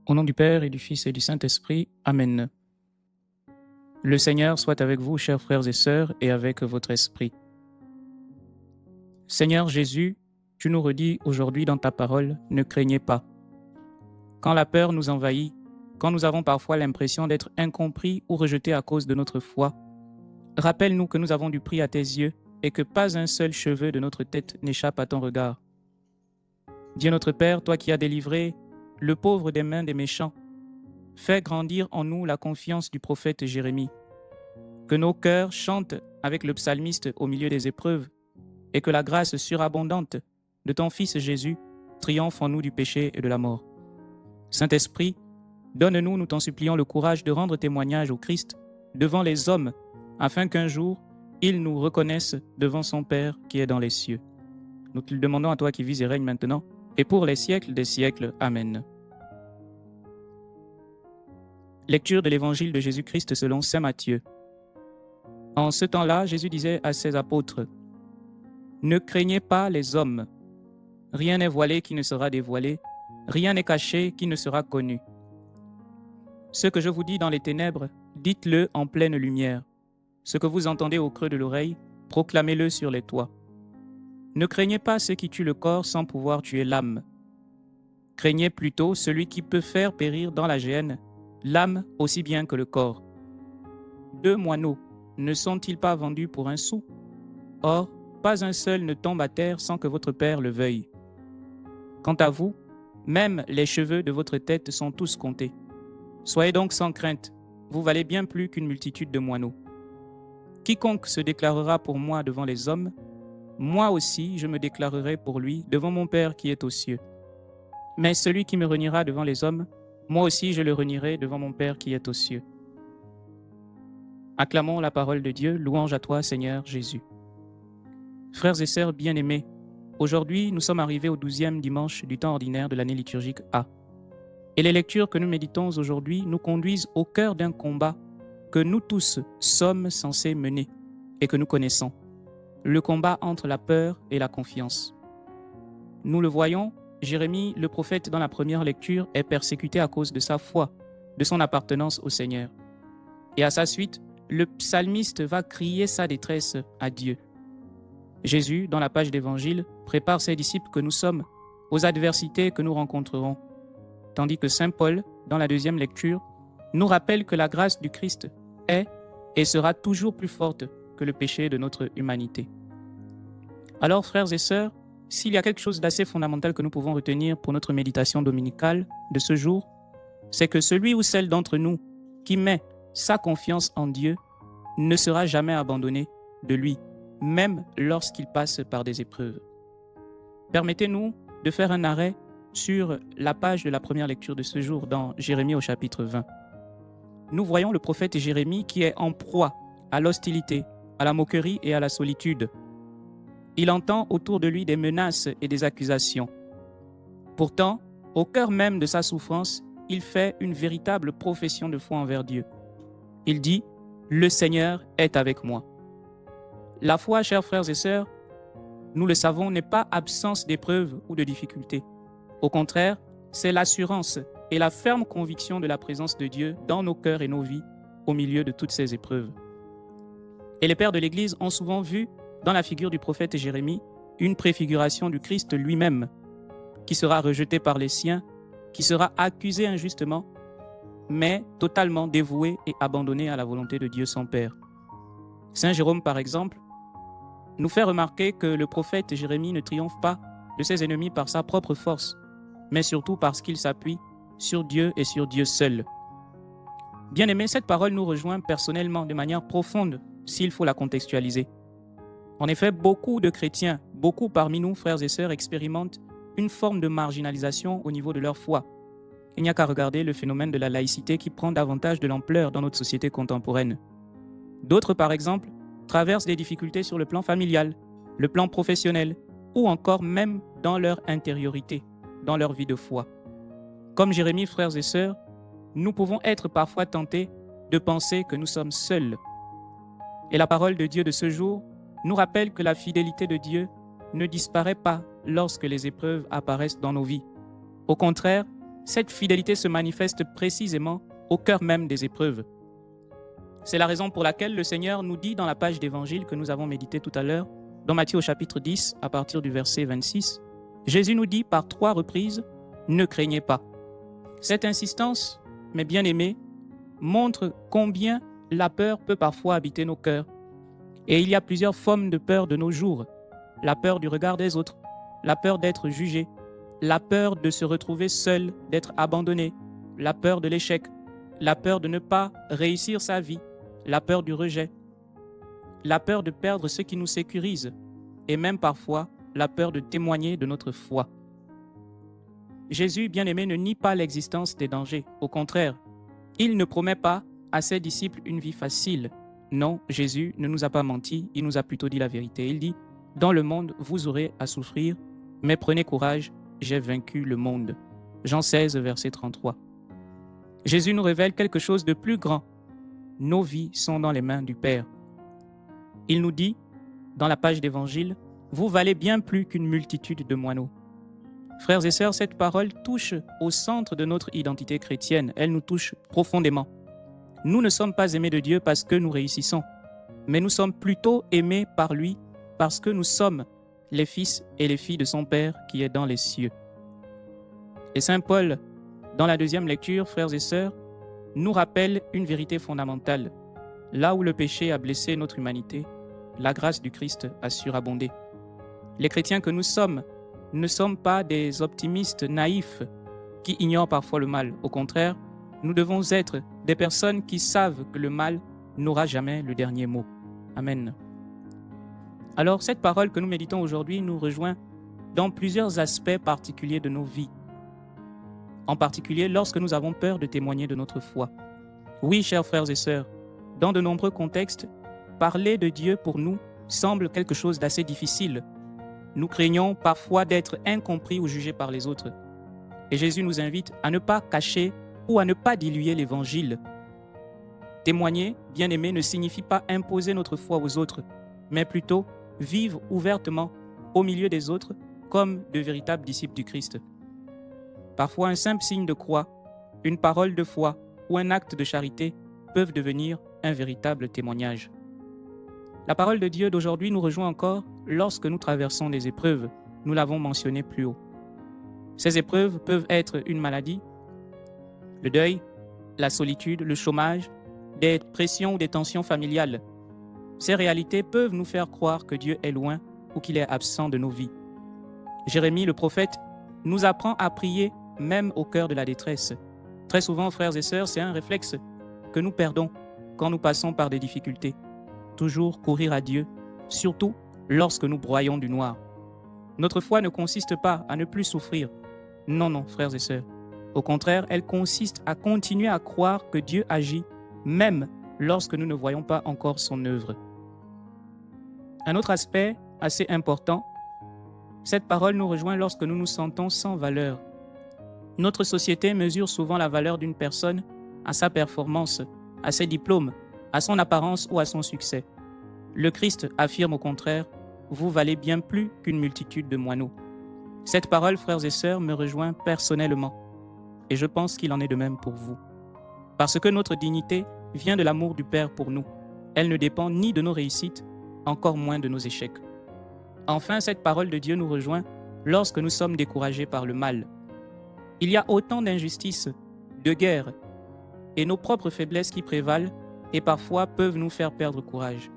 Au nom du Père et du Fils et du Saint-Esprit. Amen. Le Seigneur soit avec vous, chers frères et sœurs, et avec votre esprit. Seigneur Jésus, tu nous redis aujourd'hui dans ta parole, ne craignez pas. Quand la peur nous envahit, quand nous avons parfois l'impression d'être incompris ou rejetés à cause de notre foi, rappelle-nous que nous avons du prix à tes yeux et que pas un seul cheveu de notre tête n'échappe à ton regard. Dieu notre Père, toi qui as délivré le pauvre des mains des méchants, fais grandir en nous la confiance du prophète Jérémie. Que nos cœurs chantent avec le psalmiste au milieu des épreuves et que la grâce surabondante de ton Fils Jésus triomphe en nous du péché et de la mort. Saint-Esprit, donne-nous, nous t'en supplions, le courage de rendre témoignage au Christ devant les hommes, afin qu'un jour, il nous reconnaisse devant son Père qui est dans les cieux. Nous te le demandons à toi qui vis et règnes maintenant, et pour les siècles des siècles. Amen. Lecture de l'Évangile de Jésus-Christ selon saint Matthieu. En ce temps-là, Jésus disait à ses apôtres, « Ne craignez pas les hommes. Rien n'est voilé qui ne sera dévoilé, rien n'est caché qui ne sera connu. Ce que je vous dis dans les ténèbres, dites-le en pleine lumière. Ce que vous entendez au creux de l'oreille, proclamez-le sur les toits. Ne craignez pas ceux qui tuent le corps sans pouvoir tuer l'âme. Craignez plutôt celui qui peut faire périr dans la géhenne l'âme aussi bien que le corps. 2 moineaux ne sont-ils pas vendus pour un sou? Or, pas un seul ne tombe à terre sans que votre Père le veuille. Quant à vous, même les cheveux de votre tête sont tous comptés. Soyez donc sans crainte, vous valez bien plus qu'une multitude de moineaux. Quiconque se déclarera pour moi devant les hommes, moi aussi je me déclarerai pour lui devant mon Père qui est aux cieux. Mais celui qui me reniera devant les hommes, moi aussi je le renierai devant mon Père qui est aux cieux. Acclamons la parole de Dieu, louange à toi Seigneur Jésus. Frères et sœurs bien-aimés, aujourd'hui nous sommes arrivés au 12e dimanche du temps ordinaire de l'année liturgique A. Et les lectures que nous méditons aujourd'hui nous conduisent au cœur d'un combat que nous tous sommes censés mener et que nous connaissons. Le combat entre la peur et la confiance. Nous le voyons, Jérémie, le prophète dans la première lecture, est persécuté à cause de sa foi, de son appartenance au Seigneur. Et à sa suite, le psalmiste va crier sa détresse à Dieu. Jésus, dans la page d'Évangile, prépare ses disciples que nous sommes aux adversités que nous rencontrerons. Tandis que saint Paul, dans la deuxième lecture, nous rappelle que la grâce du Christ est et sera toujours plus forte que le péché de notre humanité. Alors, frères et sœurs, s'il y a quelque chose d'assez fondamental que nous pouvons retenir pour notre méditation dominicale de ce jour, c'est que celui ou celle d'entre nous qui met sa confiance en Dieu ne sera jamais abandonné de lui, même lorsqu'il passe par des épreuves. Permettez-nous de faire un arrêt sur la page de la première lecture de ce jour dans Jérémie au chapitre 20. Nous voyons le prophète Jérémie qui est en proie à l'hostilité, à la moquerie et à la solitude. Il entend autour de lui des menaces et des accusations. Pourtant, au cœur même de sa souffrance, il fait une véritable profession de foi envers Dieu. Il dit « Le Seigneur est avec moi ». La foi, chers frères et sœurs, nous le savons, n'est pas absence d'épreuves ou de difficultés. Au contraire, c'est l'assurance et la ferme conviction de la présence de Dieu dans nos cœurs et nos vies au milieu de toutes ces épreuves. Et les pères de l'Église ont souvent vu dans la figure du prophète Jérémie une préfiguration du Christ lui-même, qui sera rejeté par les siens, qui sera accusé injustement, mais totalement dévoué et abandonné à la volonté de Dieu son Père. Saint Jérôme, par exemple, nous fait remarquer que le prophète Jérémie ne triomphe pas de ses ennemis par sa propre force, mais surtout parce qu'il s'appuie sur Dieu et sur Dieu seul. Bien-aimés, cette parole nous rejoint personnellement de manière profonde, s'il faut la contextualiser. En effet, beaucoup de chrétiens, beaucoup parmi nous, frères et sœurs, expérimentent une forme de marginalisation au niveau de leur foi. Il n'y a qu'à regarder le phénomène de la laïcité qui prend davantage de l'ampleur dans notre société contemporaine. D'autres, par exemple, traversent des difficultés sur le plan familial, le plan professionnel, ou encore même dans leur intériorité, dans leur vie de foi. Comme Jérémie, frères et sœurs, nous pouvons être parfois tentés de penser que nous sommes seuls. Et la parole de Dieu de ce jour nous rappelle que la fidélité de Dieu ne disparaît pas lorsque les épreuves apparaissent dans nos vies. Au contraire, Cette fidélité se manifeste précisément au cœur même des épreuves. C'est la raison pour laquelle le Seigneur nous dit dans la page d'évangile que nous avons médité tout à l'heure, dans Matthieu au chapitre 10, à partir du verset 26, Jésus nous dit par 3 reprises « Ne craignez pas ». Cette insistance, mes bien-aimés, montre combien la peur peut parfois habiter nos cœurs. Et il y a plusieurs formes de peur de nos jours. La peur du regard des autres, la peur d'être jugé, la peur de se retrouver seul, d'être abandonné, la peur de l'échec, la peur de ne pas réussir sa vie, la peur du rejet, la peur de perdre ce qui nous sécurise, et même parfois la peur de témoigner de notre foi. Jésus, bien-aimé, ne nie pas l'existence des dangers. Au contraire, il ne promet pas à ses disciples une vie facile. Non, Jésus ne nous a pas menti, il nous a plutôt dit la vérité. Il dit, « Dans le monde, vous aurez à souffrir, mais prenez courage, j'ai vaincu le monde. » Jean 16, verset 33. Jésus nous révèle quelque chose de plus grand. Nos vies sont dans les mains du Père. Il nous dit, dans la page d'Évangile, « Vous valez bien plus qu'une multitude de moineaux. » Frères et sœurs, cette parole touche au centre de notre identité chrétienne. Elle nous touche profondément. Nous ne sommes pas aimés de Dieu parce que nous réussissons, mais nous sommes plutôt aimés par lui parce que nous sommes les fils et les filles de son Père qui est dans les cieux. Et Saint Paul, dans la deuxième lecture, frères et sœurs, nous rappelle une vérité fondamentale. Là où le péché a blessé notre humanité, la grâce du Christ a surabondé. Les chrétiens que nous sommes ne sommes pas des optimistes naïfs qui ignorent parfois le mal. Au contraire, nous devons être des personnes qui savent que le mal n'aura jamais le dernier mot. Amen. Alors, cette parole que nous méditons aujourd'hui nous rejoint dans plusieurs aspects particuliers de nos vies. En particulier, lorsque nous avons peur de témoigner de notre foi. Oui, chers frères et sœurs, dans de nombreux contextes, parler de Dieu pour nous semble quelque chose d'assez difficile. Nous craignons parfois d'être incompris ou jugés par les autres. Et Jésus nous invite à ne pas cacher ou à ne pas diluer l'Évangile. Témoigner, bien-aimé, ne signifie pas imposer notre foi aux autres, mais plutôt vivre ouvertement au milieu des autres comme de véritables disciples du Christ. Parfois, un simple signe de croix, une parole de foi ou un acte de charité peuvent devenir un véritable témoignage. La parole de Dieu d'aujourd'hui nous rejoint encore lorsque nous traversons des épreuves. Nous l'avons mentionné plus haut. Ces épreuves peuvent être une maladie, le deuil, la solitude, le chômage, des pressions ou des tensions familiales. Ces réalités peuvent nous faire croire que Dieu est loin ou qu'il est absent de nos vies. Jérémie, le prophète, nous apprend à prier même au cœur de la détresse. Très souvent, frères et sœurs, c'est un réflexe que nous perdons quand nous passons par des difficultés. Toujours courir à Dieu, surtout lorsque nous broyons du noir. Notre foi ne consiste pas à ne plus souffrir. Non, non, frères et sœurs. Au contraire, elle consiste à continuer à croire que Dieu agit, même lorsque nous ne voyons pas encore son œuvre. Un autre aspect assez important, cette parole nous rejoint lorsque nous nous sentons sans valeur. Notre société mesure souvent la valeur d'une personne à sa performance, à ses diplômes, à son apparence ou à son succès. Le Christ affirme au contraire, « Vous valez bien plus qu'une multitude de moineaux ». Cette parole, frères et sœurs, me rejoint personnellement, et je pense qu'il en est de même pour vous. Parce que notre dignité vient de l'amour du Père pour nous. Elle ne dépend ni de nos réussites, encore moins de nos échecs. Enfin, cette parole de Dieu nous rejoint lorsque nous sommes découragés par le mal. Il y a autant d'injustices, de guerres, et nos propres faiblesses qui prévalent et parfois peuvent nous faire perdre courage.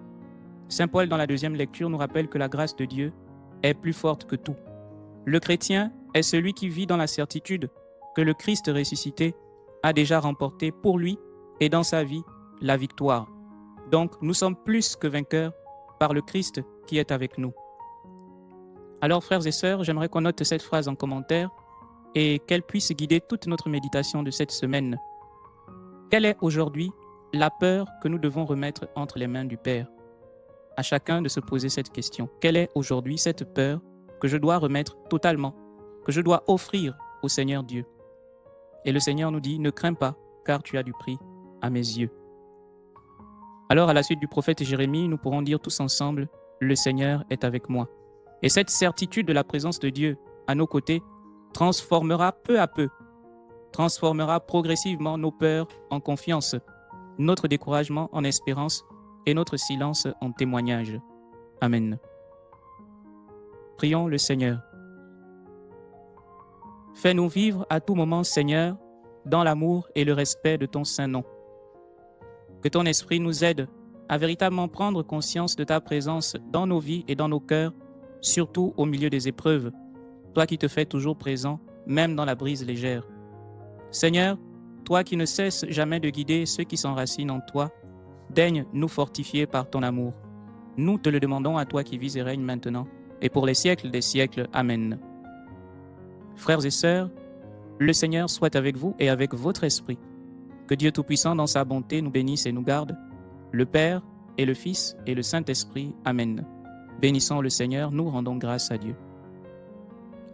Saint Paul, dans la deuxième lecture, nous rappelle que la grâce de Dieu est plus forte que tout. Le chrétien est celui qui vit dans la certitude que le Christ ressuscité a déjà remporté pour lui et dans sa vie la victoire. Donc, nous sommes plus que vainqueurs par le Christ qui est avec nous. Alors, frères et sœurs, j'aimerais qu'on note cette phrase en commentaire et qu'elle puisse guider toute notre méditation de cette semaine. Quelle est aujourd'hui la peur que nous devons remettre entre les mains du Père? À chacun de se poser cette question. Quelle est aujourd'hui cette peur que je dois remettre totalement, que je dois offrir au Seigneur Dieu? Et le Seigneur nous dit, ne crains pas, car tu as du prix à mes yeux. Alors, à la suite du prophète Jérémie, nous pourrons dire tous ensemble, le Seigneur est avec moi. Et cette certitude de la présence de Dieu à nos côtés transformera peu à peu transformera progressivement nos peurs en confiance, notre découragement en espérance et notre silence en témoignage. Amen. Prions le Seigneur. Fais-nous vivre à tout moment, Seigneur, dans l'amour et le respect de ton saint nom. Que ton esprit nous aide à véritablement prendre conscience de ta présence dans nos vies et dans nos cœurs, surtout au milieu des épreuves, toi qui te fais toujours présent, même dans la brise légère. Seigneur, toi qui ne cesses jamais de guider ceux qui s'enracinent en toi, daigne nous fortifier par ton amour. Nous te le demandons à toi qui vis et règnes maintenant, et pour les siècles des siècles. Amen. Frères et sœurs, le Seigneur soit avec vous et avec votre esprit. Que Dieu Tout-Puissant, dans sa bonté, nous bénisse et nous garde, le Père et le Fils et le Saint-Esprit. Amen. Bénissons le Seigneur, nous rendons grâce à Dieu.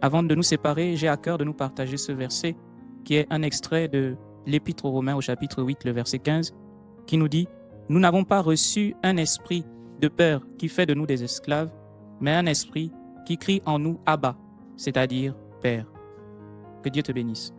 Avant de nous séparer, j'ai à cœur de nous partager ce verset qui est un extrait de l'Épître aux Romains au chapitre 8, le verset 15, qui nous dit « Nous n'avons pas reçu un esprit de peur qui fait de nous des esclaves, mais un esprit qui crie en nous « Abba », c'est-à-dire « Père ». Que Dieu te bénisse.